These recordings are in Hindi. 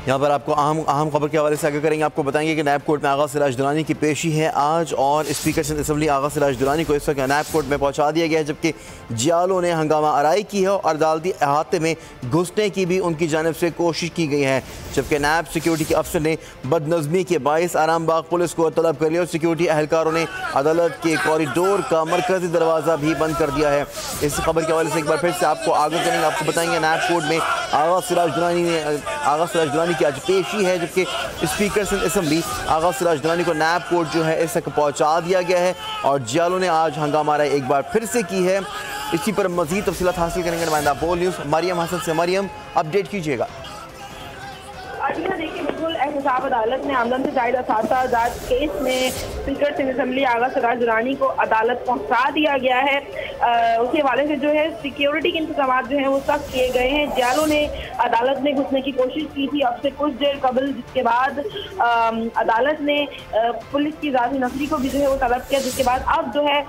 यहाँ पर आपको अहम खबर के हवाले से आगे करेंगे। आपको बताएंगे कि नायब कोर्ट में आगा सिराज दुरानी की पेशी है आज और स्पीकर सिंध असम्बली आगा सिराज दुरानी को इस वक्त नायब कोर्ट में पहुँचा दिया गया है, जबकि जियालों ने हंगामा आराई की है और अदालती अहाते में घुसने की भी उनकी जानिब से कोशिश की गई है। जबकि नायब सिक्योरिटी के अफसर ने बदनज़मी के बायस आराम बाग पुलिस को तलब कर लिया और सिक्योरिटी एहलकारों ने अदालत के कॉरिडोर का मरकजी दरवाज़ा भी बंद कर दिया है। इस खबर के हवाले से एक बार फिर से आपको आगे करेंगे। आपको बताएंगे नायब कोर्ट में आगा सिराज दुरानी की आज पेशी है, जबकि स्पीकर सिंध असम्बली आगा सिराज दुरानी को नायब कोर्ट जो है इस तक पहुँचा दिया गया है और जियालों ने आज हंगामा आराई एक बार फिर से की है। इसी पर मजीद तफसीलात हासिल करेंगे नुमाइंदा बोल न्यूज़ मरियम हसन से। मरियम, अपडेट कीजिएगा। देखिए, बिल्कुल एहतसाब अदालत ने आमदन से जायद असादात केस में स्पीकर सिंध असम्बली आगा सिराज दुरानी को अदालत पहुंचा दिया गया है। उसके हवाले से जो है सिक्योरिटी के इंतजाम जो हैं वो सख्त किए गए हैं। जियालों ने अदालत में घुसने की कोशिश की थी अब से कुछ देर कबल, जिसके बाद अदालत ने पुलिस की ज़ाती नफरी को भी जो है वो तलब किया, जिसके बाद अब जो है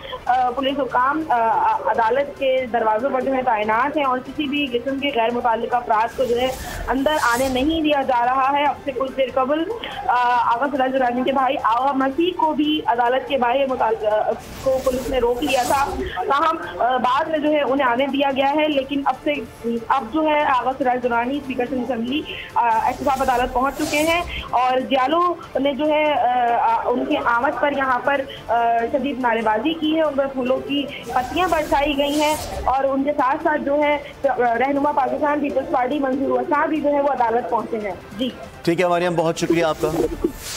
पुलिस हुकाम अदालत के दरवाज़ों पर जो है तैनात हैं और किसी भी किस्म के गैर मुताल्लिक़ अफराद को जो है अंदर आने नहीं दिया जा रहा है। अब से कुछ देर कबल आगा सिराज दुरानी के भाई आगा मसीह को भी अदालत के बाहर को पुलिस ने रोक लिया था, ताहम बाद में जो है उन्हें आने दिया गया है। लेकिन अब जो है आगा सिराज दुरानी स्पीकर सिंध असम्बली एहतसाब अदालत पहुंच चुके हैं और जियालों ने जो है उनकी आमद पर यहाँ पर शदीद नारेबाजी की है, उन पर फूलों की पत्तियां बरसाई गई हैं और उनके साथ साथ जो है रहनुमा पाकिस्तान पीपल्स पार्टी मंजूर वसा भी जो है वो अदालत पहुंचे हैं। जी ठीक है मरियम, बहुत शुक्रिया आपका।